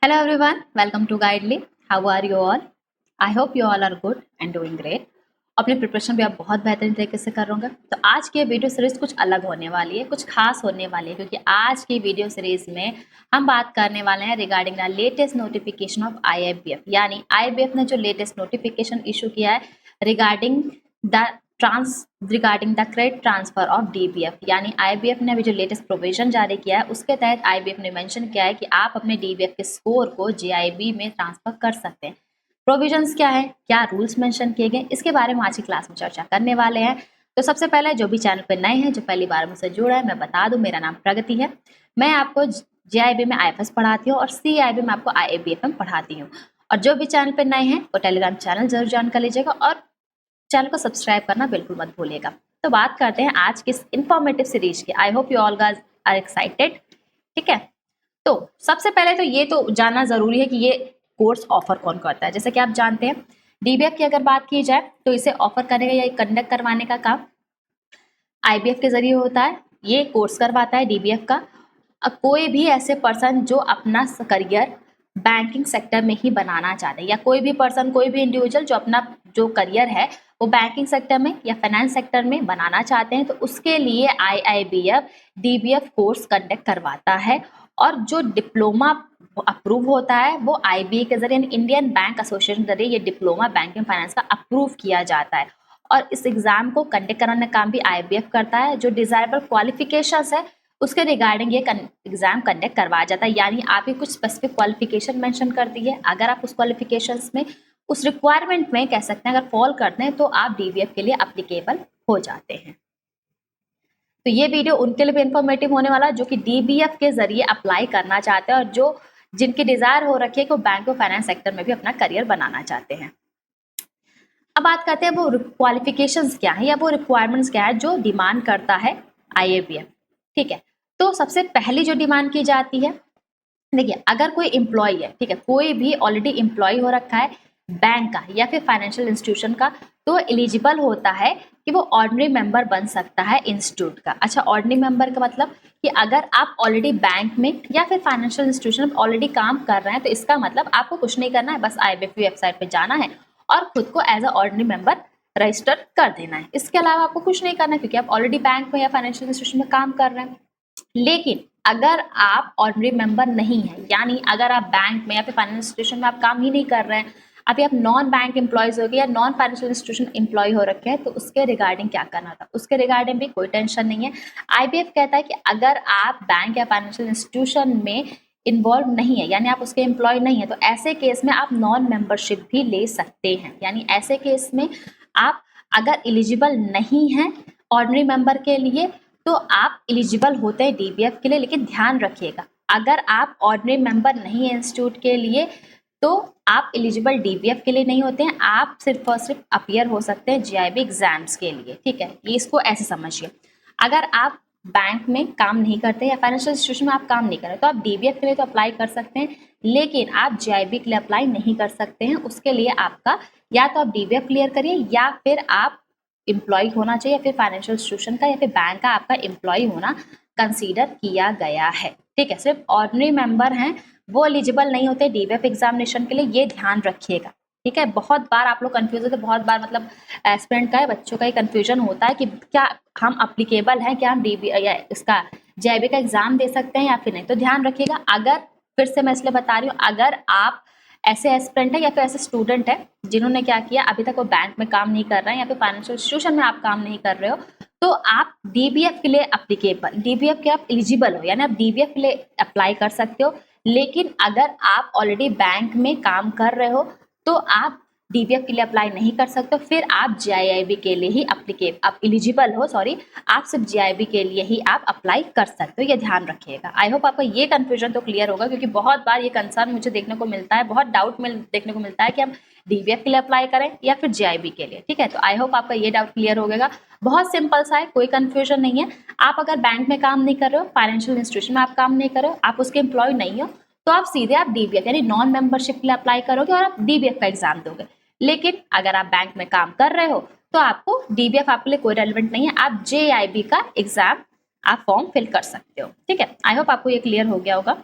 Hello everyone, welcome to Guidely. How are you all? I hope you all are good and doing great. अपने preparation भी आप बहुत बेहतरीन तरीके से कर होंगे। तो आज की वीडियो सीरीज कुछ अलग होने वाली है, कुछ खास होने वाली है, क्योंकि आज की वीडियो सीरीज में हम बात करने वाले हैं regarding the latest notification of IIBF। यानी IIBF ने जो लेटेस्ट नोटिफिकेशन इशू किया है regarding the regarding the credit transfer of DBF। यानी IIBF ने अभी जो लेटेस्ट प्रोविजन जारी किया है उसके तहत IIBF ने मेंशन किया है कि आप अपने DBF के स्कोर को JIB में ट्रांसफर कर सकते हैं। प्रोविजंस क्या है, क्या रूल्स मेंशन किए गए, इसके बारे में आज की क्लास में चर्चा करने वाले हैं। तो सबसे पहले जो भी चैनल पर नए हैं, जो पहली बार मुझसे जुड़ा है, मैं बता दूं मेरा नाम प्रगति है। मैं आपको JIB में IFS पढ़ाती हूँ और CIB में आपको IIBFM पढ़ाती हूँ। और जो भी चैनल पर नए हैं वो टेलीग्राम चैनल जरूर ज्वाइन कर लीजिएगा और चैनल को सब्सक्राइब करना बिल्कुल मत भूलिएगा। तो बात करते हैं आज की इंफॉर्मेटिव सीरीज की। I hope you all guys are excited. ठीक है, तो सबसे पहले तो ये तो जानना जरूरी है कि ये कोर्स ऑफर कौन करता है। जैसे कि आप जानते हैं DBF की अगर बात की जाए तो इसे ऑफर करने का या कंडक्ट करवाने का काम IBF के जरिए होता है। ये कोर्स करवाता है DBF का। अब कोई भी ऐसे पर्सन जो अपना करियर बैंकिंग सेक्टर में ही बनाना चाहते हैं, या कोई भी पर्सन, कोई भी इंडिविजुअल जो अपना जो करियर है वो बैंकिंग सेक्टर में या फाइनेंस सेक्टर में बनाना चाहते हैं, तो उसके लिए IIBF DBF कोर्स कंडक्ट करवाता है। और जो डिप्लोमा अप्रूव होता है वो IBA के जरिए, इंडियन बैंक एसोसिएशन के जरिए ये डिप्लोमा बैंकिंग फाइनेंस का अप्रूव किया जाता है। और इस एग्जाम को कंडक्ट कराने का काम भी IBF करता है। जो डिजायरेबल क्वालिफिकेशंस है उसके रिगार्डिंग ये एग्जाम कंडक्ट करवाया जाता है। यानी आपकी कुछ स्पेसिफिक क्वालिफिकेशन मेंशन कर दी है, अगर आप उस क्वालिफिकेशंस में, उस रिक्वायरमेंट में कह सकते हैं अगर फॉल करते हैं तो आप DBF के लिए अप्लीकेबल हो जाते हैं। तो ये वीडियो उनके लिए भी इंफॉर्मेटिव होने वाला है जो कि DBF के जरिए अप्लाई करना चाहते हैं और जो जिनकी डिजायर हो रखी है कि वो बैंक और फाइनेंस सेक्टर में भी अपना करियर बनाना चाहते हैं। अब बात करते हैं वो क्वालिफिकेशंस क्या है या वो रिक्वायरमेंट्स क्या है जो डिमांड करता है IIBF। ठीक है, तो सबसे पहली जो डिमांड की जाती है, देखिए अगर कोई एम्प्लॉय है, ठीक है, कोई भी ऑलरेडी एम्प्लॉय हो रखा है बैंक का या फिर फाइनेंशियल इंस्टीट्यूशन का, तो एलिजिबल होता है कि वो ऑर्डिनरी मेंबर बन सकता है इंस्टीट्यूट का। अच्छा, ऑर्डिनरी मेंबर का मतलब कि अगर आप ऑलरेडी बैंक में या फिर फाइनेंशियल इंस्टीट्यूशन में ऑलरेडी काम कर रहे हैं तो इसका मतलब आपको कुछ नहीं करना है, बस IIBF की वेबसाइट पे जाना है और खुद को as a ordinary member register कर देना है। इसके अलावा आपको कुछ नहीं करना है क्योंकि आप ऑलरेडी बैंक में या फाइनेंशियल इंस्टीट्यूशन में काम कर रहे हैं। लेकिन अगर आप ऑर्डिनरी मेंबर नहीं है, यानी अगर आप बैंक में या फिर फाइनेंशियल इंस्टीट्यूशन में आप काम ही नहीं कर रहे हैं, अभी आप नॉन बैंक एम्प्लॉयज हो गए या नॉन फाइनेंशियल इंस्टीट्यूशन एम्प्लॉय हो रखे हैं, तो उसके रिगार्डिंग क्या करना था, उसके रिगार्डिंग भी कोई टेंशन नहीं है। IBF कहता है कि अगर आप बैंक या फाइनेंशियल इंस्टीट्यूशन में इन्वॉल्व नहीं है, यानी आप उसके एम्प्लॉय नहीं है, तो ऐसे केस में आप नॉन मेंबरशिप भी ले सकते हैं। यानी ऐसे केस में आप अगर एलिजिबल नहीं है ऑर्डिनरी मेंबर के लिए तो आप एलिजिबल होते हैं DBF के लिए। लेकिन ध्यान रखिएगा, अगर आप ऑर्डिनरी मेंबर नहीं है इंस्टीट्यूट के लिए तो आप एलिजिबल DBF के लिए नहीं होते हैं, आप सिर्फ और सिर्फ अपीयर हो सकते हैं JIB एग्जाम्स के लिए। ठीक है, ये इसको ऐसे समझिए। अगर आप बैंक में काम नहीं करते या फाइनेंशियल इंस्टीट्यूशन में आप काम नहीं कर रहे तो आप DBF के लिए तो अप्लाई कर सकते हैं, लेकिन आप JIB के लिए अप्लाई नहीं कर सकते हैं। उसके लिए आपका या तो आप DBF क्लियर करिए या फिर आप एम्प्लॉय होना चाहिए, या फिर फाइनेंशियल इंस्टीट्यूशन का या फिर बैंक का आपका एम्प्लॉय होना कंसीडर किया गया है। ठीक है, सिर्फ ऑर्डिनरी मेंबर हैं वो एलिजिबल नहीं होते DBF एग्जामिनेशन के लिए, ये ध्यान रखिएगा। ठीक है, बहुत बार आप लोग कंफ्यूज होते हैं, बहुत बार मतलब एस्पिरेंट का, बच्चों का ही कंफ्यूजन होता है कि क्या हम अप्लीकेबल हैं, क्या हम DBF या इसका JIB का एग्जाम दे सकते हैं या फिर नहीं। तो ध्यान रखिएगा, अगर फिर से मैं इसलिए बता रही हूँ, अगर आप ऐसे एस्पिरेंट है या फिर ऐसे स्टूडेंट है जिन्होंने क्या किया, अभी तक वो बैंक में काम नहीं कर रहे हैं या फिर फाइनेंशियल इंस्टीट्यूशन में आप काम नहीं कर रहे हो, तो आप DBF के लिए अप्लीकेबल, DBF के आप एलिजिबल हो, यानी आप DBF के लिए अप्लाई कर सकते हो। लेकिन अगर आप ऑलरेडी बैंक में काम कर रहे हो तो आप DBF के लिए अप्लाई नहीं कर सकते हो, फिर आप JIB के लिए ही आप एलिजिबल हो, सॉरी, आप सिर्फ JIB के लिए ही आप अप्लाई कर सकते हो, ये ध्यान रखिएगा। आई होप आपका ये कंफ्यूजन तो क्लियर होगा, क्योंकि बहुत बार ये कंसर्न मुझे देखने को मिलता है, बहुत डाउट देखने को मिलता है कि हम DBF के लिए अप्लाई करें या फिर JIB के लिए। ठीक है, तो आई होप आपका ये डाउट क्लियर हो गया। बहुत सिंपल सा है, कोई कंफ्यूजन नहीं है। आप अगर बैंक में काम नहीं कर रहे हो, फाइनेंशियल इंस्टीट्यूशन में आप काम नहीं कर रहे हो, आप उसके एम्प्लॉय नहीं हो, तो आप सीधे आप DBF यानी नॉन मेंबरशिप के लिए अप्लाई करोगे और आप DBF का एग्जाम दोगे। लेकिन अगर आप बैंक में काम कर रहे हो तो आपको DBF आपके लिए कोई रेलेवेंट नहीं है, आप JIB का एग्जाम आप फॉर्म फिल कर सकते हो। ठीक है, आई होप आपको ये क्लियर हो गया होगा।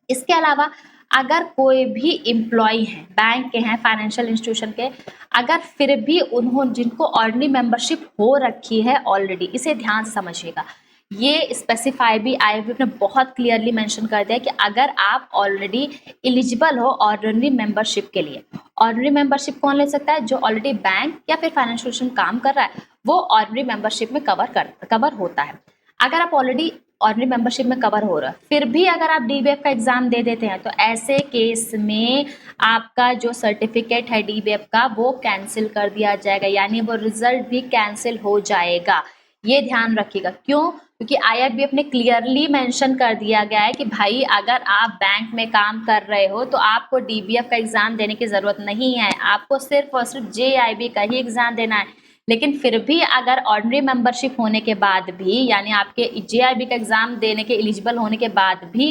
इसके अलावा अगर कोई भी एम्प्लॉय हैं, बैंक के हैं, फाइनेंशियल इंस्टीट्यूशन के, अगर फिर भी उन्होंने जिनको ऑर्डिनरी मेंबरशिप हो रखी है ऑलरेडी, इसे ध्यान से समझिएगा, ये स्पेसिफाई भी आईएमएफ ने बहुत क्लियरली मेंशन कर दिया कि अगर आप ऑलरेडी एलिजिबल हो ऑर्डिनरी मेंबरशिप के लिए, ऑर्डिनरी मेंबरशिप कौन ले सकता है? जो ऑलरेडी बैंक या फिर फाइनेंशियल इंस्टीट्यूशन काम कर रहा है, वो ऑर्डिनरी मेंबरशिप में कवर होता है। अगर आप ऑलरेडी ऑर्डिनरी मेंबरशिप में कवर हो रहा है, फिर भी अगर आप डीबीएफ का एग्जाम दे देते हैं, तो ऐसे केस में आपका जो सर्टिफिकेट है डीबीएफ का वो कैंसिल कर दिया जाएगा, यानी वो रिजल्ट भी कैंसिल हो जाएगा। ये ध्यान रखिएगा। क्यों? क्योंकि आईआरबीएफ ने क्लियरली मेंशन कर दिया गया है कि भाई अगर आप बैंक में काम कर रहे हो तो आपको डीबीएफ का एग्जाम देने की जरूरत नहीं है, आपको सिर्फ और सिर्फ जेआईबी का ही एग्जाम देना है। लेकिन फिर भी अगर ऑर्डिनरी मेंबरशिप होने के बाद भी, यानी आपके जेआईबी का एग्जाम देने के एलिजिबल होने के बाद भी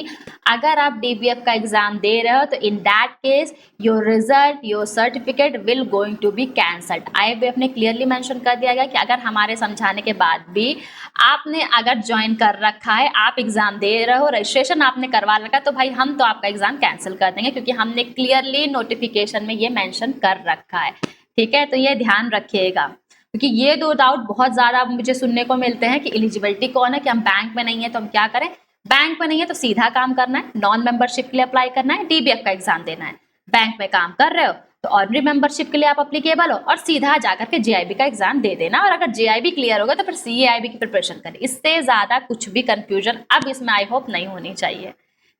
अगर आप डीबीएफ का एग्जाम दे रहे हो, तो in that case your result, your certificate will going to be cancelled. IFBF ने क्लियरली मेंशन कर दिया गया कि अगर हमारे समझाने के बाद भी आपने अगर ज्वाइन कर रखा है, आप एग्जाम दे रहे हो, रजिस्ट्रेशन आपने करवा रखा है, तो भाई हम तो आपका एग्जाम कैंसिल कर देंगे, क्योंकि हमने क्लियरली नोटिफिकेशन में ये मेंशन कर रखा है। ठीक है, तो ये ध्यान रखिएगा, क्योंकि ये दो डाउट बहुत ज़्यादा मुझे सुनने को मिलते हैं कि एलिजिबिलिटी कौन है, कि हम बैंक में नहीं है तो हम क्या करें। बैंक में नहीं है तो सीधा काम करना है, नॉन मेंबरशिप के लिए अप्लाई करना है, डीबीएफ का एग्जाम देना है। बैंक में काम कर रहे हो तो ऑर्डिनरी मेंबरशिप के लिए आप अप्लीकेबल हो और सीधा जाकर के जेआईबी का एग्जाम दे देना, और अगर जेआईबी क्लियर होगा तो फिर सीएआईबी की प्रिपरेशन करें। इससे ज़्यादा कुछ भी कंफ्यूजन अब इसमें आई होप नहीं होनी चाहिए।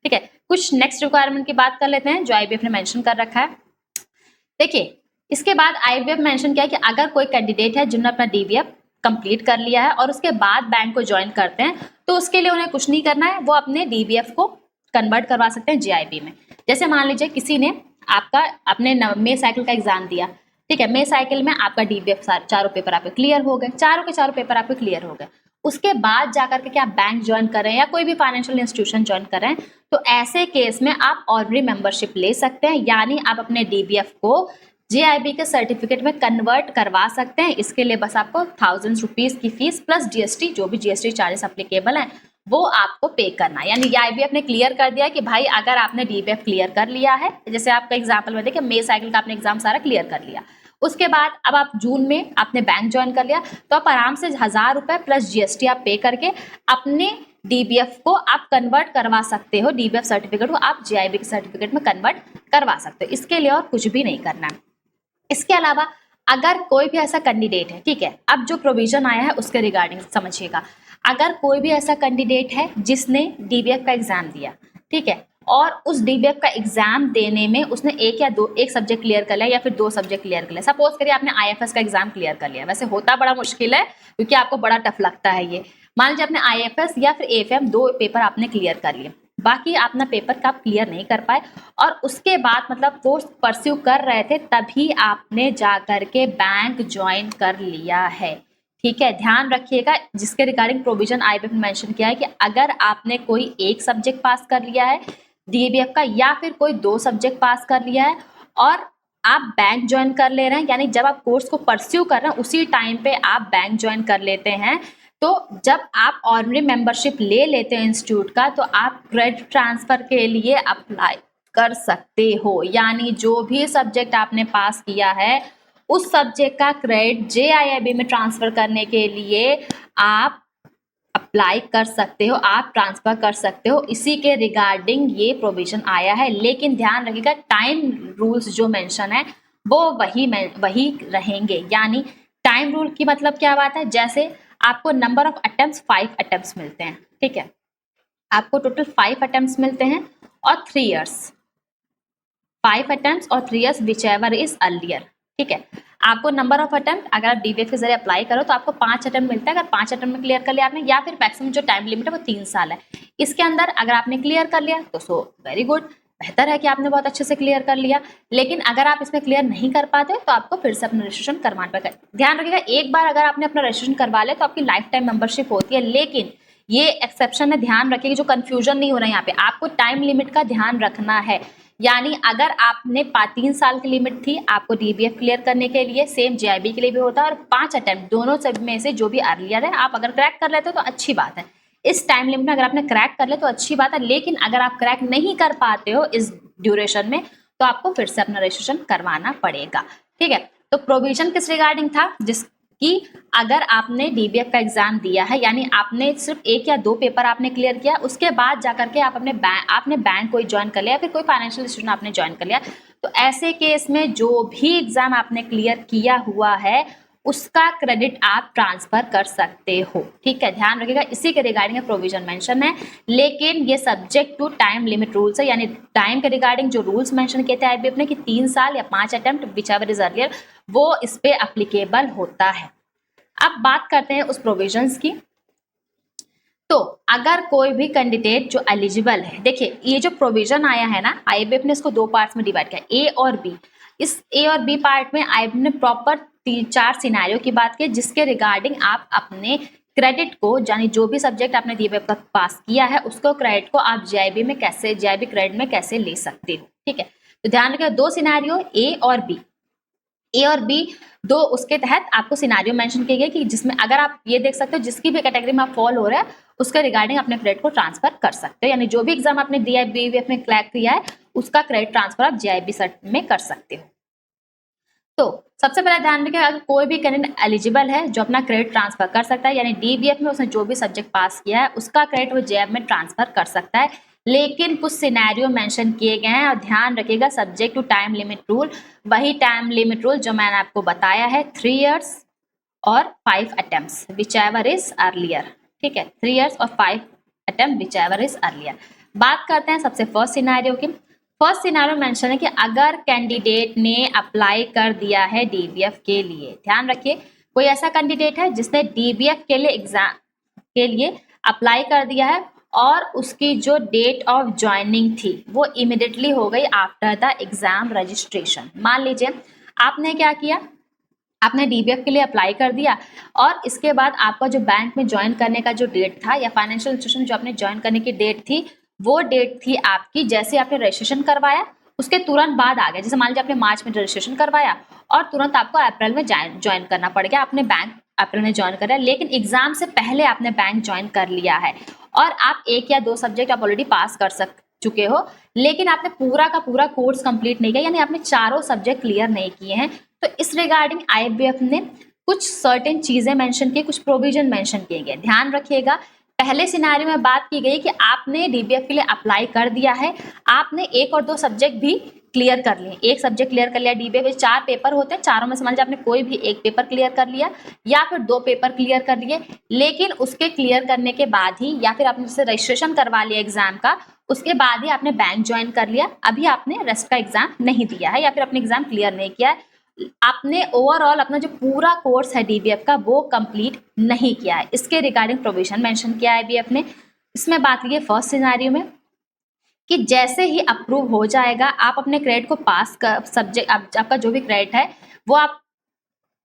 ठीक है, कुछ नेक्स्ट रिक्वायरमेंट की बात कर लेते हैं जो आईबीएफ ने मेंशन कर रखा है। देखिए, इसके बाद आईबीएफ मेंशन किया कि अगर कोई कैंडिडेट है जिन्होंने अपना डीबीएफ कंप्लीट कर लिया है और उसके बाद बैंक को ज्वाइन करते हैं, तो उसके लिए उन्हें कुछ नहीं करना है, वो अपने डीबीएफ को कन्वर्ट करवा सकते हैं जेआईबी में। जैसे मान लीजिए किसी ने आपका अपने मे साइकिल का एग्जाम दिया, ठीक है, मे साइकिल में आपका डीबीएफ चारों पेपर आपके क्लियर हो गए, चारों के चारों पेपर आपके क्लियर हो गए, उसके बाद जाकर के क्या बैंक ज्वाइन कर रहे हैं या कोई भी फाइनेंशियल इंस्टीट्यूशन ज्वाइन कर रहे हैं, तो ऐसे केस में आप ऑर्डिनरी मेंबरशिप ले सकते हैं, यानी आप अपने डीबीएफ को जेआईबी के सर्टिफिकेट में कन्वर्ट करवा सकते हैं। इसके लिए बस आपको 1000 रुपीज की फीस प्लस जीएसटी, जो भी जीएसटी चार्जेस अप्लीकेबल हैं वो आपको पे करना है। यानी आईबीएफ ने क्लियर कर दिया कि भाई अगर आपने डीबीएफ क्लियर कर लिया है, जैसे आपका एग्जाम्पल में देखिए मे साइकिल का आपने एग्जाम सारा क्लियर कर लिया, उसके बाद अब आप जून में आपने बैंक ज्वाइन कर लिया, तो आप आराम से 1000 रुपये प्लस जीएसटी आप पे करके अपने डीबीएफ को आप कन्वर्ट करवा सकते हो, डीबीएफ सर्टिफिकेट को आप जेआईबी के सर्टिफिकेट में कन्वर्ट करवा सकते हो। इसके लिए और कुछ भी नहीं करना है। इसके अलावा अगर कोई भी ऐसा कैंडिडेट है, ठीक है, अब जो प्रोविजन आया है उसके रिगार्डिंग समझिएगा, अगर कोई भी ऐसा कैंडिडेट है जिसने डीबीएफ का एग्जाम दिया, ठीक है, और उस डीबीएफ का एग्जाम देने में उसने एक सब्जेक्ट क्लियर कर लिया या फिर 2 सब्जेक्ट क्लियर कर लिया। सपोज करिए आपने आईएफएस का एग्जाम क्लियर कर लिया, वैसे होता बड़ा मुश्किल है क्योंकि आपको बड़ा टफ लगता है ये। मान लीजिए आपने आईएफएस या फिर एएफएम 2 पेपर आपने क्लियर कर लिए, बाकी अपना पेपर का आप क्लियर नहीं कर पाए और उसके बाद मतलब कोर्स परस्यू कर रहे थे, तभी आपने जा करके बैंक ज्वाइन कर लिया है। ठीक है, ध्यान रखिएगा, जिसके रिगार्डिंग प्रोविजन आईबीएफ ने मेंशन किया है कि अगर आपने कोई एक सब्जेक्ट पास कर लिया है डीबीएफ का या फिर कोई 2 सब्जेक्ट पास कर लिया है और आप बैंक ज्वाइन कर ले रहे हैं, यानी जब आप कोर्स को परस्यू कर रहे हैं उसी टाइम पे आप बैंक ज्वाइन कर लेते हैं, तो जब आप ऑर्डिनरी मेंबरशिप ले लेते हैं इंस्टीट्यूट का, तो आप क्रेडिट ट्रांसफर के लिए अप्लाई कर सकते हो। यानी जो भी सब्जेक्ट आपने पास किया है उस सब्जेक्ट का क्रेडिट जेआईआईबी में ट्रांसफर करने के लिए आप अप्लाई कर सकते हो, आप ट्रांसफर कर सकते हो। इसी के रिगार्डिंग ये प्रोविजन आया है, लेकिन ध्यान रखिएगा टाइम रूल्स जो मेंशन है वो वही रहेंगे। यानी टाइम रूल की मतलब क्या बात है, जैसे आपको नंबर ऑफ अटेम्प्ट्स 5 अटेम्प्ट्स मिलते हैं, ठीक है, आपको टोटल 5 अटेम्प्ट्स मिलते हैं और 3 इयर्स, 5 अटेम्प्ट्स और 3 years which ever is earlier. ठीक है, आपको नंबर ऑफ अटेम्प्ट अगर आप डीबीएफ के जरिए अप्लाई करो तो आपको 5 अटेम्प्ट मिलता है, अगर 5 अटेम्प्ट में क्लियर कर लिया आपने, या फिर मैक्सिमम जो टाइम लिमिट है वो 3 साल है। इसके अंदर अगर आपने क्लियर कर लिया तो सो वेरी गुड, बेहतर है कि आपने बहुत अच्छे से क्लियर कर लिया। लेकिन अगर आप इसमें क्लियर नहीं कर पाते तो आपको फिर से अपना रजिस्ट्रेशन करवाना पड़ेगा। ध्यान रखिएगा, एक बार अगर आपने अपना रजिस्ट्रेशन करवा लिया तो आपकी लाइफ टाइम मेंबरशिप होती है, लेकिन ये एक्सेप्शन है, ध्यान रखिएगा, जो कंफ्यूजन नहीं हो रहा है यहाँ पे, आपको टाइम लिमिट का ध्यान रखना है। यानी अगर आपने 3 साल की लिमिट थी आपको डीबीएफ क्लियर करने के लिए, सेम जेआईबी के लिए भी होता है, और 5 अटेम्प्ट दोनों सब में से जो भी अर्लियर है आप अगर क्रैक कर लेते हो तो अच्छी बात है। इस टाइम लिमिट में अगर आपने क्रैक कर ले तो अच्छी बात है, लेकिन अगर आप क्रैक नहीं कर पाते हो इस ड्यूरेशन में, तो आपको फिर से अपना रजिस्ट्रेशन करवाना पड़ेगा। ठीक है, तो प्रोविजन किस रिगार्डिंग था, जिसकी अगर आपने डीबीएफ का एग्जाम दिया है, यानी आपने सिर्फ 1 या 2 पेपर आपने क्लियर किया, उसके बाद जाकर के आप आपने बैंक कोई ज्वाइन कर लिया, फिर कोई फाइनेंशियल इंस्टीट्यूशन आपने ज्वाइन कर लिया, तो ऐसे केस में जो भी एग्जाम आपने क्लियर किया हुआ है उसका क्रेडिट आप ट्रांसफर कर सकते हो। ठीक है, ध्यान रखिएगा, इसी के रिगार्डिंग प्रोविजन मेंशन है, लेकिन ये subject to time limit rules है, यानी टाइम के रिगार्डिंग जो रूल्स मेंशन किए थे आईबीएफ ने कि 3 साल या 5 अटेम्प्ट विचएवर इज अर्लियर, वो इस पे एप्लीकेबल होता है। अब बात करते हैं उस प्रोविजंस की। तो अगर कोई भी कैंडिडेट जो एलिजिबल है, देखिए ये जो प्रोविजन आया है ना, आईबीएफ ने इसको 2 पार्ट्स में डिवाइड किया, ए और बी। इस ए और बी पार्ट में आईबीएफ ने प्रॉपर 4 सिनेरियो की बात की, जिसके रिगार्डिंग आप अपने क्रेडिट को, यानी जो भी सब्जेक्ट आपने डीबीएफ तक पास किया है उसको क्रेडिट को आप जेआईबी में कैसे, जेआईबी क्रेडिट में कैसे ले सकते हो। ठीक है, तो ध्यान रखिएगा 2 सिनेरियो ए और बी, ए और बी 2 उसके तहत आपको सिनेरियो मेंशन किए गए कि जिसमें अगर आप ये देख सकते हो जिसकी भी कैटेगरी में आप फॉल हो रहा है उसके रिगार्डिंग अपने क्रेडिट को ट्रांसफर कर सकते हो, यानी जो भी एग्जाम आपने दिया है, बीबीएफ में क्लैक किया है, उसका क्रेडिट ट्रांसफर आप जेआईबी सेट में कर सकते हो। तो सबसे पहले ध्यान रखिए, अगर कोई भी कैंडिडेट एलिजिबल है जो अपना क्रेडिट ट्रांसफर कर सकता है, यानी डीबीएफ में उसने जो भी सब्जेक्ट पास किया है उसका क्रेडिट वो जेआईबी में ट्रांसफर कर सकता है, लेकिन कुछ सिनेरियो मेंशन किए गए हैं, और ध्यान रखिएगा subject to time limit rule, वही टाइम लिमिट रूल जो मैंने आपको बताया है, 3 इयर्स और 5 अटेम्प्ट्स विचएवर इज अर्लियर। ठीक है, 3 इयर्स और 5 अटेम्प्ट विचएवर इज अर्लियर। बात करते हैं सबसे फर्स्ट सिनेरियो की। फर्स्ट सिनेरियो मेंशन है कि अगर कैंडिडेट ने अप्लाई कर दिया है डीबीएफ के लिए, ध्यान रखिए कोई ऐसा कैंडिडेट है जिसने डीबीएफ के लिए एग्जाम के लिए अप्लाई कर दिया है और उसकी जो डेट ऑफ ज्वाइनिंग थी वो इमिडिएटली हो गई आफ्टर द एग्जाम रजिस्ट्रेशन। मान लीजिए आपने क्या किया, आपने डीबीएफ के लिए अप्लाई कर दिया और इसके बाद आपका जो बैंक में ज्वाइन करने का जो डेट था या फाइनेंशियल इंस्टीट्यूशन जो आपने ज्वाइन करने की डेट थी, वो डेट थी आपकी जैसे आपने रजिस्ट्रेशन करवाया उसके तुरंत बाद आ गया। जैसे मान लीजिए आपने मार्च में रजिस्ट्रेशन करवाया और तुरंत आपको अप्रैल में ज्वाइन करना पड़ गया, आपने बैंक अप्रैल में ज्वाइन करा, लेकिन एग्जाम से पहले आपने बैंक ज्वाइन कर लिया है और आप 1 या 2 सब्जेक्ट आप ऑलरेडी पास कर चुके हो, लेकिन आपने पूरा का पूरा कोर्स कंप्लीट नहीं किया, यानी आपने चारों सब्जेक्ट क्लियर नहीं किए हैं, तो इस रिगार्डिंग आईबीएफ ने कुछ सर्टेन चीजें मेंशन की, कुछ प्रोविजन मेंशन किए गए। ध्यान रखिएगा, पहले सिनेरियो में बात की गई कि आपने डीबीएफ के लिए अप्लाई कर दिया है, आपने 1 और 2 सब्जेक्ट भी क्लियर कर लिए, 1 सब्जेक्ट क्लियर कर लिया, डीबीएफ में 4 पेपर होते हैं, चारों में समझ लीजिए आपने कोई भी 1 पेपर क्लियर कर लिया या फिर 2 पेपर क्लियर कर लिए, लेकिन उसके क्लियर करने के बाद ही या फिर आपने जैसे रजिस्ट्रेशन करवा लिया एग्जाम का, उसके बाद ही आपने बैंक ज्वाइन कर लिया, अभी आपने रेस्ट का एग्जाम नहीं दिया है या फिर अपने एग्जाम क्लियर नहीं किया है, आपने ओवरऑल अपना जो पूरा कोर्स है डीबीएफ का वो कंप्लीट नहीं किया है, इसके रिगार्डिंग प्रोविजन मेंशन किया है आईबीएफ ने। इसमें बात की है फर्स्ट सिनेरियो में कि जैसे ही अप्रूव हो जाएगा आप अपने क्रेडिट को पास कर सब्जेक्ट आपका जो भी क्रेडिट है वो आप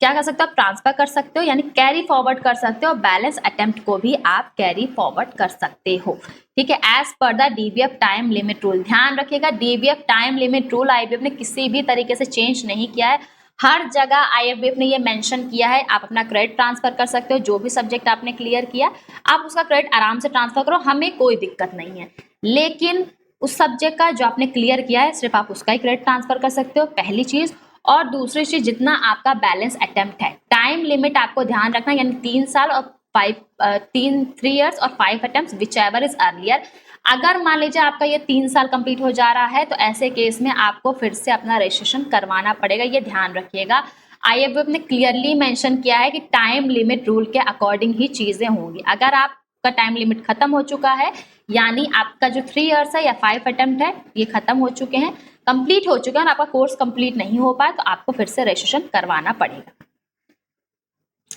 क्या कर सकते हो, आप ट्रांसफर कर सकते हो, यानी कैरी फॉरवर्ड कर सकते हो, बैलेंस अटेम्प्ट को भी आप कैरी फॉरवर्ड कर सकते हो। ठीक है, as per the DBF time limit rule. ध्यान रखिएगा DBF time limit rule IBF ने किसी भी तरीके से चेंज नहीं किया है, हर जगह आईबीएफ ने ये मेंशन किया है आप अपना क्रेडिट ट्रांसफर कर सकते हो, जो भी सब्जेक्ट आपने क्लियर किया आप उसका क्रेडिट आराम से ट्रांसफर करो, हमें कोई दिक्कत नहीं है, लेकिन उस सब्जेक्ट का जो आपने क्लियर किया है सिर्फ आप उसका ही क्रेडिट ट्रांसफर कर सकते हो, पहली चीज। और दूसरी चीज जितना आपका बैलेंस अटेम्प्ट है, टाइम लिमिट आपको ध्यान रखना, यानी 3 साल और 3 इयर्स और 5 अटेम्प्ट्स विचएवर इज अर्लियर। अगर मान लीजिए आपका ये 3 साल कंप्लीट हो जा रहा है तो ऐसे केस में आपको फिर से अपना रजिस्ट्रेशन करवाना पड़ेगा, ये ध्यान रखिएगा। आईबीएफ ने क्लियरली मेंशन किया है कि टाइम लिमिट रूल के अकॉर्डिंग ही चीजें होंगी। अगर आपका टाइम लिमिट खत्म हो चुका है, यानी आपका जो 3 इयर्स है या 5 अटेम्प्ट है ये खत्म हो चुके हैं, कंप्लीट हो चुका है और आपका कोर्स कंप्लीट नहीं हो पाया, तो आपको फिर से रजिस्ट्रेशन करवाना पड़ेगा।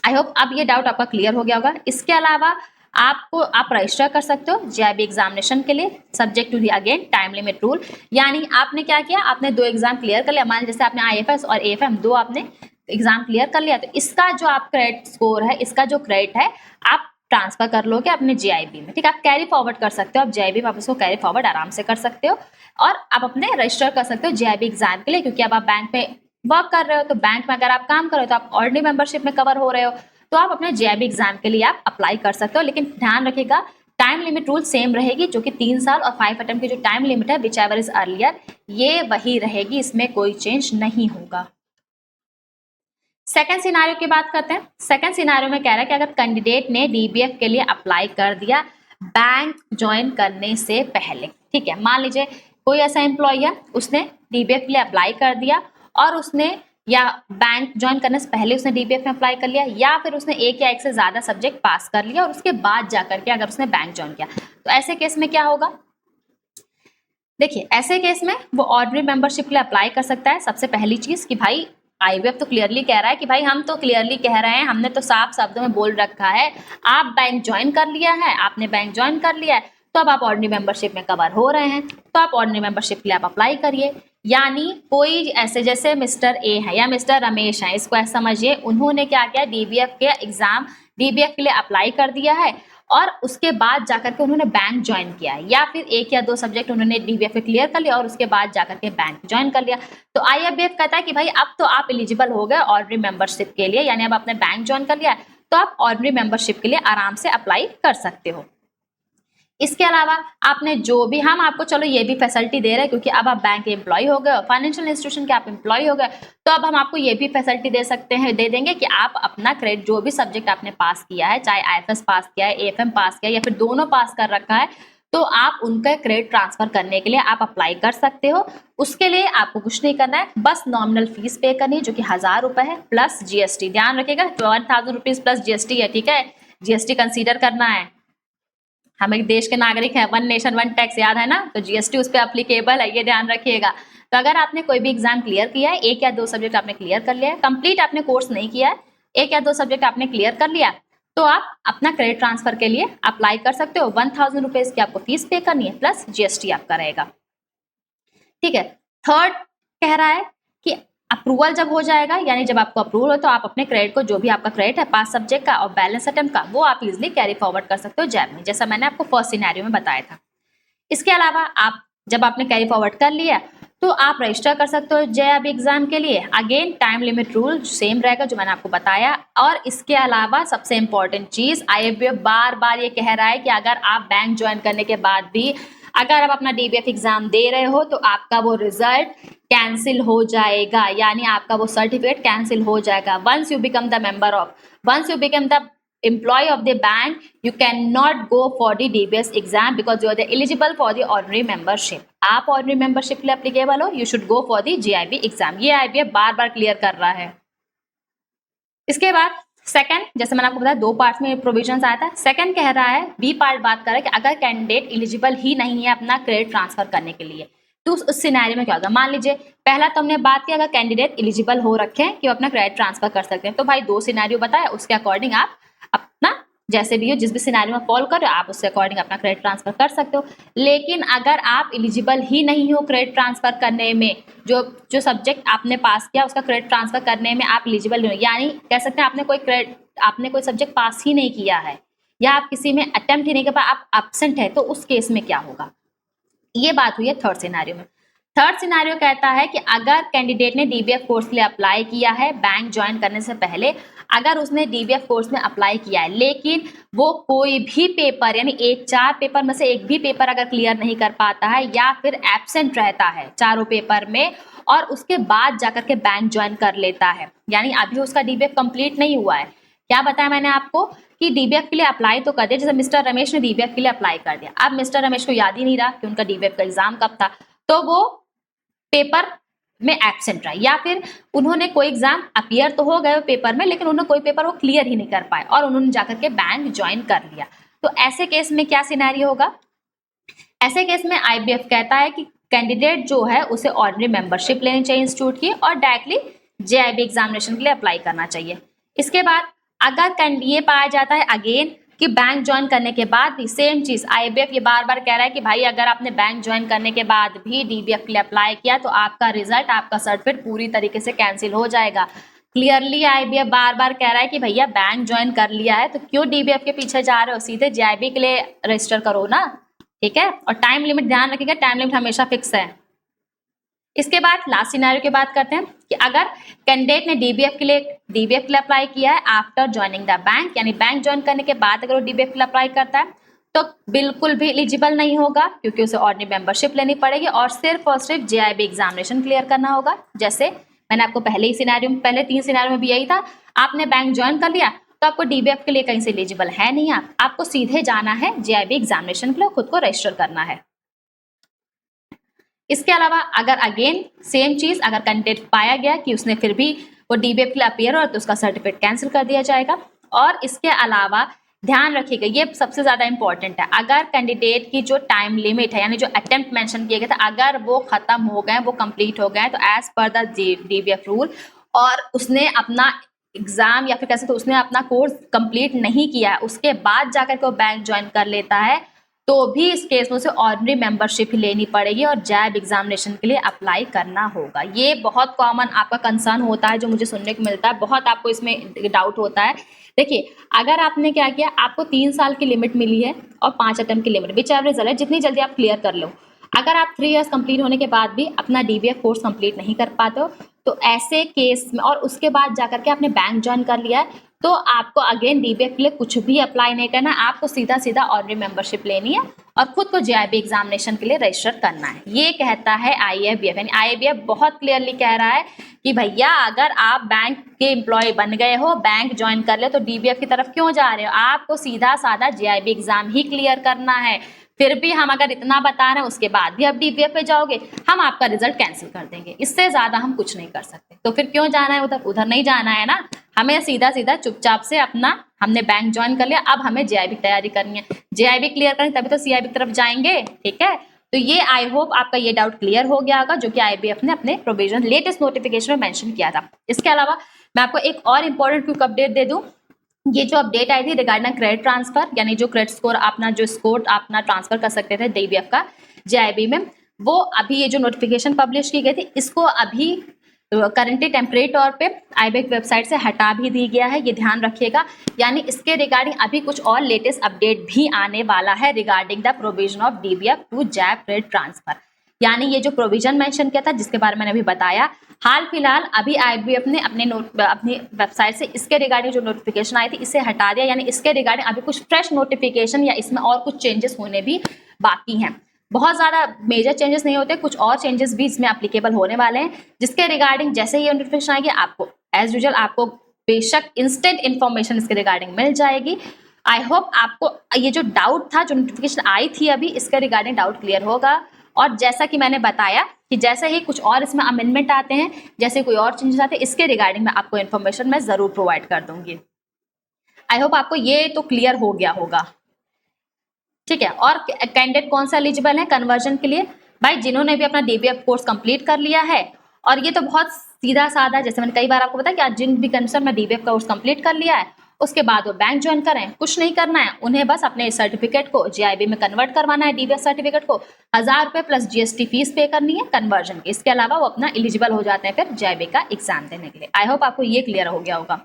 आई होप अब ये डाउट आपका क्लियर हो गया होगा। इसके अलावा आप रजिस्टर कर सकते हो जेआईबी एग्जामिनेशन के लिए subject to the again time limit rule, यानी आपने क्या किया, आपने 2 एग्जाम क्लियर कर लिया, मान जैसे आपने आईएफएस और एएफएम 2 आपने एग्जाम क्लियर कर लिया, तो इसका जो आप क्रेडिट स्कोर है, इसका जो क्रेडिट है आप ट्रांसफर कर लोगे अपने जेआईबी में। ठीक है, आप कैरी फॉरवर्ड कर सकते हो, आप जेआईबी में आप उसको कैरी फॉरवर्ड आराम से कर सकते हो और आप अपने रजिस्टर कर सकते हो जेआईबी एग्जाम के लिए, क्योंकि अब आप बैंक में वर्क कर रहे हो, तो बैंक में अगर आप काम कर रहे हो तो आप ऑर्डिनरी मेंबरशिप में कवर हो रहे हो, तो आप अपने जेआईबी एग्जाम के लिए आप अप्लाई कर सकते हो। लेकिन ध्यान रखिएगा टाइम लिमिट रूल सेम रहेगी, जो कि 3 साल और 5 अटेम्प्ट की जो टाइम लिमिट है विच एवर इज अर्लियर ये वही रहेगी, इसमें कोई चेंज नहीं होगा। सेकंड सिनारियो की बात करते हैं। सेकंड सिनारियो में कह रहा है कि अगर कैंडिडेट ने डीबीएफ के लिए अप्लाई कर दिया बैंक ज्वाइन करने से पहले, ठीक है, मान लीजिए कोई ऐसा एम्प्लॉय है, उसने डीबीएफ के लिए अप्लाई कर दिया और उसने या बैंक ज्वाइन करने से पहले उसने डीबीएफ में अप्लाई कर लिया, या फिर उसने एक या एक से ज्यादा सब्जेक्ट पास कर लिया और उसके बाद जाकर के अगर उसने बैंक ज्वाइन किया, तो ऐसे केस में क्या होगा? देखिए, ऐसे केस में वो ऑर्डिनरी मेंबरशिप के लिए अप्लाई कर सकता है। सबसे पहली चीज कि भाई आईवीएफ तो क्लियरली कह रहा है कि भाई हम तो क्लियरली कह रहे हैं, हमने तो साफ शब्दों में बोल रखा है, आप बैंक ज्वाइन कर लिया है, आपने बैंक ज्वाइन कर लिया है तो अब आप ऑर्डिनरी मेंबरशिप में कवर हो रहे हैं, तो आप ऑर्डिनरी मेंबरशिप के लिए आप अप्लाई करिए। यानी कोई ऐसे जैसे मिस्टर ए है या मिस्टर रमेश है, इसको ऐसा समझिए, उन्होंने क्या किया, डीबीएफ के एग्जाम डीबीएफ के लिए अप्लाई कर दिया है और उसके बाद जाकर के उन्होंने बैंक ज्वाइन किया है, या फिर एक या दो सब्जेक्ट उन्होंने डीबीएफ क्लियर कर लिया और उसके बाद जाकर के बैंक ज्वाइन कर लिया। तो आईएफबीएफ कहता है कि भाई अब तो आप एलिजिबल हो गए ऑर्डिनरी मेंबरशिप के लिए, यानी अब आपने बैंक ज्वाइन कर लिया तो आप ऑर्डिनरी मेंबरशिप के लिए आराम से अप्लाई कर सकते हो। इसके अलावा आपने जो भी, हम आपको चलो ये भी फैसिलिटी दे रहे हैं क्योंकि अब आप बैंक के एम्प्लॉय हो गए, फाइनेंशियल इंस्टीट्यूशन के आप एम्प्लॉय हो गए, तो अब हम आपको ये भी फैसिलिटी दे सकते हैं, दे देंगे कि आप अपना क्रेडिट जो भी सब्जेक्ट आपने पास किया है, चाहे आईएफएस पास किया है, एएफएम पास किया है या फिर दोनों पास कर रखा है, तो आप उनका क्रेडिट ट्रांसफर करने के लिए आप अप्लाई कर सकते हो। उसके लिए आपको कुछ नहीं करना है, बस नॉमिनल फीस पे करनी है जो कि 1000 रुपए है प्लस जीएसटी। ध्यान रखिएगा 1000 रुपीज प्लस जीएसटी है, ठीक है, जीएसटी कंसीडर करना है। हम एक देश के नागरिक हैं, वन नेशन वन टैक्स, याद है ना, तो जीएसटी उस पर अप्लीकेबल है, ये ध्यान रखिएगा। तो अगर आपने कोई भी एग्जाम क्लियर किया है, एक या दो सब्जेक्ट आपने क्लियर कर लिया है, कंप्लीट आपने कोर्स नहीं किया है, एक या दो सब्जेक्ट आपने क्लियर कर लिया, तो आप अपना क्रेडिट ट्रांसफर के लिए अप्लाई कर सकते हो। 1000 रुपीज की आपको फीस पे करनी है प्लस जीएसटी आपका रहेगा, ठीक है। थर्ड कह रहा है कि अप्रूवल जब हो जाएगा, यानी जब आपको अप्रूवल हो तो आप अपने क्रेडिट को, जो भी आपका क्रेडिट है पास सब्जेक्ट का और बैलेंस अटेम्प्ट का, वो आप इजिली कैरी फॉरवर्ड कर सकते हो जैब में, जैसा मैंने आपको फर्स्ट सिनेरियो में बताया था। इसके अलावा आप जब आपने कैरी फॉरवर्ड कर लिया तो आप रजिस्टर कर सकते हो जेआईबी एग्जाम के लिए। Again time limit rule same रहेगा जो मैंने आपको बताया। और इसके अलावा सबसे इंपॉर्टेंट चीज, आईएफबीएफ बार बार ये कह रहा है कि अगर आप बैंक ज्वाइन करने के बाद भी अगर आप अपना डीबीएफ एग्जाम दे रहे हो तो आपका वो रिजल्ट कैंसिल हो जाएगा, यानी आपका वो सर्टिफिकेट कैंसिल हो जाएगा। Once you become the employee of the bank, you cannot go for the DBS exam because you are eligible for the ordinary membership. आप ordinary membership के लिए applicable हो, you should go for the GIB exam. ये IBF बार बार clear कर रहा है। इसके बाद सेकंड, जैसे मैंने आपको बताया दो पार्ट में प्रोविजन आया था। सेकंड कह रहा है, बी पार्ट बात कर रहा है कि अगर कैंडिडेट एलिजिबल ही नहीं है अपना क्रेडिट ट्रांसफर करने के लिए, तो उस सिनेरियो में क्या होगा। मान लीजिए पहला तो हमने बात की अगर कैंडिडेट एलिजिबल हो रखे हैं कि वो अपना क्रेडिट ट्रांसफर कर सकते हैं, तो भाई दो सिनेरियो बताया, उसके अकॉर्डिंग आप अपना जैसे भी हो, जिस भी सिनेरियो में फॉलो कर रहे हो आप उसके अकॉर्डिंग अपना क्रेडिट ट्रांसफर कर सकते हो। लेकिन अगर आप एलिजिबल ही नहीं हो क्रेडिट ट्रांसफर करने में, जो सब्जेक्ट आपने पास किया उसका क्रेडिट ट्रांसफर करने में आप एलिजिबल नहीं हो, यानी कह सकते हैं आपने कोई सब्जेक्ट पास ही नहीं किया है या आप किसी में अटेम्प्ट ही नहीं कर पाए, आप एब्सेंट है, तो उस केस में क्या होगा। ये बात हुई है थर्ड सिनेरियो में। थर्ड सिनेरियो कहता है कि अगर कैंडिडेट ने डीबीएफ कोर्स के लिए अप्लाई किया है बैंक ज्वाइन करने से पहले, अगर उसने डीबीएफ कोर्स में अप्लाई किया है लेकिन वो कोई भी पेपर, यानी 4 पेपर में से एक भी पेपर अगर क्लियर नहीं कर पाता है या फिर एब्सेंट रहता है चारों पेपर में और उसके बाद जाकर के बैंक ज्वाइन कर लेता है, यानी अभी उसका डीबीएफ कंप्लीट नहीं हुआ है। क्या बताया मैंने आपको कि डीबीएफ के लिए अप्लाई तो कर दिया, जैसे मिस्टर रमेश ने डीबीएफ के लिए अप्लाई कर दिया, अब मिस्टर रमेश को याद ही नहीं रहा कि उनका डीबीएफ का एग्जाम कब था, तो वो पेपर में एब्सेंट रहा, या फिर उन्होंने कोई एग्जाम अपीयर तो हो गए पेपर में लेकिन उन्होंने कोई पेपर वो क्लियर ही नहीं कर पाए और उन्होंने जाकर के बैंक ज्वाइन कर लिया, तो ऐसे केस में क्या सिनेरियो होगा। ऐसे केस में आईबीएफ कहता है कि कैंडिडेट जो है उसे ऑर्डिनरी मेंबरशिप लेनी चाहिए इंस्टीट्यूट की और डायरेक्टली जेआईबी एग्जामिनेशन के लिए अप्लाई करना चाहिए। इसके बाद अगर ये पाया जाता है अगेन कि बैंक ज्वाइन करने के बाद भी सेम चीज, आईबीएफ ये बार बार कह रहा है कि भाई अगर आपने बैंक ज्वाइन करने के बाद भी डीबीएफ के लिए अप्लाई किया तो आपका रिजल्ट, आपका सर्टिफिकेट पूरी तरीके से कैंसिल हो जाएगा। क्लियरली आईबीएफ बार बार कह रहा है कि भैया बैंक ज्वाइन कर लिया है तो क्यों डीबीएफ के पीछे जा रहे हो, सीधे जेआईबी के लिए रजिस्टर करो ना, ठीक है। और टाइम लिमिट ध्यान रखिएगा, टाइम लिमिट हमेशा फिक्स है। इसके बाद लास्ट सिनेरियो की बात करते हैं कि अगर कैंडिडेट ने डीबीएफ के लिए अप्लाई किया है आफ्टर ज्वाइनिंग द बैंक, यानी बैंक ज्वाइन करने के बाद अगर वो डीबीएफ के लिए अप्लाई करता है तो बिल्कुल भी एलिजिबल नहीं होगा, क्योंकि उसे ऑर्डिनरी मेंबरशिप लेनी पड़ेगी और सिर्फ जेआईबी एग्जामिनेशन क्लियर करना होगा। जैसे मैंने आपको पहले 3 सिनेरियो में भी यही था, आपने बैंक ज्वाइन कर लिया तो आपको डीबीएफ के लिए कहीं से एलिजिबल है नहीं, आपको सीधे जाना है जेआईबी एग्जामिनेशन के लिए, खुद को रजिस्टर करना है। इसके अलावा अगर अगेन सेम चीज, अगर कैंडिडेट पाया गया कि उसने फिर भी वो डीबीएफ के लिए अपीयर हो तो उसका सर्टिफिकेट कैंसिल कर दिया जाएगा। और इसके अलावा ध्यान रखिएगा, ये सबसे ज्यादा इंपॉर्टेंट है, अगर कैंडिडेट की जो टाइम लिमिट है यानी जो अटेम्प्ट मेंशन किए गए थे अगर वो खत्म हो गए, वो कंप्लीट हो गए, तो as per the DBF rule और उसने अपना एग्जाम या फिर कैसे तो उसने अपना कोर्स कंप्लीट नहीं किया, उसके बाद जाकर के वो बैंक ज्वाइन कर लेता है, तो भी इस केस में उसे ऑर्डिनरी मेंबरशिप ही लेनी पड़ेगी और जैब एग्जामिनेशन के लिए अप्लाई करना होगा। ये बहुत कॉमन आपका कंसर्न होता है जो मुझे सुनने को मिलता है, बहुत आपको इसमें डाउट होता है। देखिए, अगर आपने क्या किया, आपको 3 साल की लिमिट मिली है और 5 अटेम्प्ट की लिमिट, विच एवर रिजल्ट है, जितनी जल्दी आप क्लियर कर लो। अगर आप 3 इयर्स कंप्लीट होने के बाद भी अपना डीबीएफ कोर्स कंप्लीट नहीं कर पाते हो, तो ऐसे केस में और उसके बाद जाकर के आपने बैंक ज्वाइन कर लिया है, तो आपको अगेन डीबीएफ के लिए कुछ भी अप्लाई नहीं करना, आपको सीधा सीधा ऑर्डिनरी मेंबरशिप लेनी है और खुद को जेआईबी एग्जामिनेशन के लिए रजिस्टर करना है। ये कहता है आईएबीएफ, यानी आईएबीएफ बहुत क्लियरली कह रहा है कि भैया अगर आप बैंक के एम्प्लॉय बन गए हो, बैंक ज्वाइन कर ले, तो डीबीएफ की तरफ क्यों जा रहे हो, आपको सीधा साधा जेआईबी एग्जाम ही क्लियर करना है। फिर भी हम अगर इतना बता रहे हैं उसके बाद भी आप डीबीएफ पे जाओगे, हम आपका रिजल्ट कैंसिल कर देंगे, इससे ज्यादा हम कुछ नहीं कर सकते। तो फिर क्यों जाना है उधर, उधर नहीं जाना है ना, हमें सीधा सीधा चुपचाप से अपना, हमने बैंक ज्वाइन कर लिया, अब हमें जेआईबी तैयारी करनी है, जेआईबी क्लियर करनी तभी तो सीआईबी की तरफ जाएंगे। ठीक है, तो ये आई होप आपका ये डाउट क्लियर हो गया होगा, जो कि आईबीएफ ने अपने प्रोविजन लेटेस्ट नोटिफिकेशन में मेंशन किया था। इसके अलावा मैं आपको एक और इंपॉर्टेंट क्विक अपडेट दे दूं, ये जो अपडेट आई थी रिगार्डिंग क्रेडिट ट्रांसफर, यानी जो क्रेडिट स्कोर अपना जो स्कोर अपना ट्रांसफर कर सकते थे डीबीएफ का जेआईबी में, वो अभी ये जो नोटिफिकेशन पब्लिश की गई थी, इसको अभी करंटली टेम्परेरी तौर पे आईबीएफ वेबसाइट से हटा भी दी गया है, ये ध्यान रखिएगा। यानी इसके रिगार्डिंग अभी कुछ और लेटेस्ट अपडेट भी आने वाला है regarding the provision of DBF to JAIIB credit transfer. यानी ये जो प्रोविजन मेंशन किया था जिसके बारे में मैंने अभी बताया, हाल फिलहाल अभी आईबीएफ ने अपनी वेबसाइट से इसके रिगार्डिंग जो नोटिफिकेशन आई थी इसे हटा दिया, यानी इसके रिगार्डिंग अभी कुछ फ्रेश नोटिफिकेशन या इसमें और कुछ चेंजेस होने भी बाकी हैं। बहुत ज़्यादा मेजर चेंजेस नहीं होते, कुछ और चेंजेस भी इसमें एप्लीकेबल होने वाले हैं, जिसके रिगार्डिंग जैसे ही नोटिफिकेशन आएगी आपको एज यूजुअल आपको बेशक इंस्टेंट इन्फॉर्मेशन इसके रिगार्डिंग मिल जाएगी। आई होप आपको ये जो डाउट था, जो नोटिफिकेशन आई थी अभी, इसके रिगार्डिंग डाउट क्लियर होगा। और जैसा कि मैंने बताया कि जैसे ही कुछ और इसमें अमेंडमेंट आते हैं, जैसे कोई और चेंजेस आते हैं, इसके रिगार्डिंग मैं आपको इन्फॉर्मेशन मैं जरूर प्रोवाइड कर दूंगी। आई होप आपको ये तो क्लियर हो गया होगा। ठीक है, और कैंडिडेट कौन सा एलिजिबल है कन्वर्जन के लिए, भाई जिन्होंने भी अपना डीबीएफ कोर्स कंप्लीट कर लिया है, और ये तो बहुत सीधा साधा, जैसे मैंने कई बार आपको बताया कि आज जिन भी कंसर्न में डीबीएफ का कोर्स कंप्लीट कर लिया है, उसके बाद वो बैंक ज्वाइन करें, कुछ नहीं करना है उन्हें, बस अपने सर्टिफिकेट को जेआईबी में कन्वर्ट करवाना है, डीबीएफ सर्टिफिकेट को 1000 रुपये प्लस जीएसटी फीस पे करनी है कन्वर्जन की। इसके अलावा वो अपना एलिजिबल हो जाते हैं फिर जेआईबी का एग्जाम देने के लिए। आई होप आपको ये क्लियर हो गया होगा।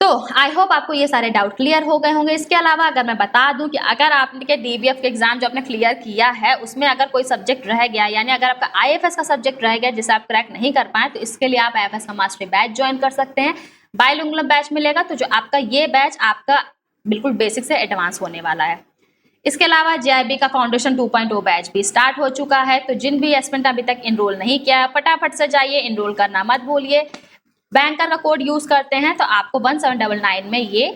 तो आई होप आपको ये सारे डाउट क्लियर हो गए होंगे। इसके अलावा अगर मैं बता दूं कि अगर आपने डीबीएफ के एग्जाम जो आपने क्लियर किया है उसमें अगर कोई सब्जेक्ट रह गया, यानी अगर आपका आईएफएस का सब्जेक्ट रह गया जिसे आप क्रैक नहीं कर पाए, तो इसके लिए आप आईएफएस का मास्टरी बैच ज्वाइन कर सकते हैं। बाइलिंगुअल बैच मिलेगा, तो जो आपका ये बैच आपका बिल्कुल बेसिक से एडवांस होने वाला है। इसके अलावा जेआईबी का फाउंडेशन 2.0 बैच भी स्टार्ट हो चुका है, तो जिन भी एस्पिरेंट अभी तक इनरोल नहीं किया, फटाफट से जाइए, इनरोल करना मत भूलिए। बैंकर का कोड यूज करते हैं तो आपको 1799 में ये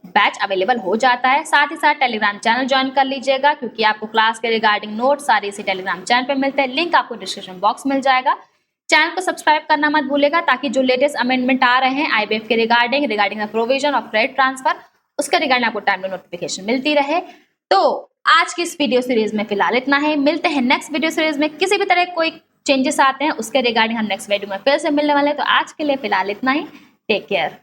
बैच अवेलेबल हो जाता है। साथ ही साथ टेलीग्राम चैनल ज्वाइन कर लीजिएगा, क्योंकि आपको क्लास के रिगार्डिंग नोट सारे इसी टेलीग्राम चैनल पे मिलते हैं, लिंक आपको डिस्क्रिप्शन बॉक्स मिल जाएगा। चैनल को सब्सक्राइब करना मत भूलिएगा, ताकि जो लेटेस्ट अमेंडमेंट आ रहे हैं आईबीएफ के regarding the provision of credit transfer, उसके रिगार्डिंग आपको टाइम नोटिफिकेशन मिलती रहे। तो आज की इस वीडियो सीरीज में फिलहाल इतना है, मिलते हैं नेक्स्ट वीडियो सीरीज में। किसी भी तरह कोई चेंजेस आते हैं उसके रिगार्डिंग हम नेक्स्ट वीडियो में फिर से मिलने वाले हैं। तो आज के लिए फिलहाल इतना ही, टेक केयर।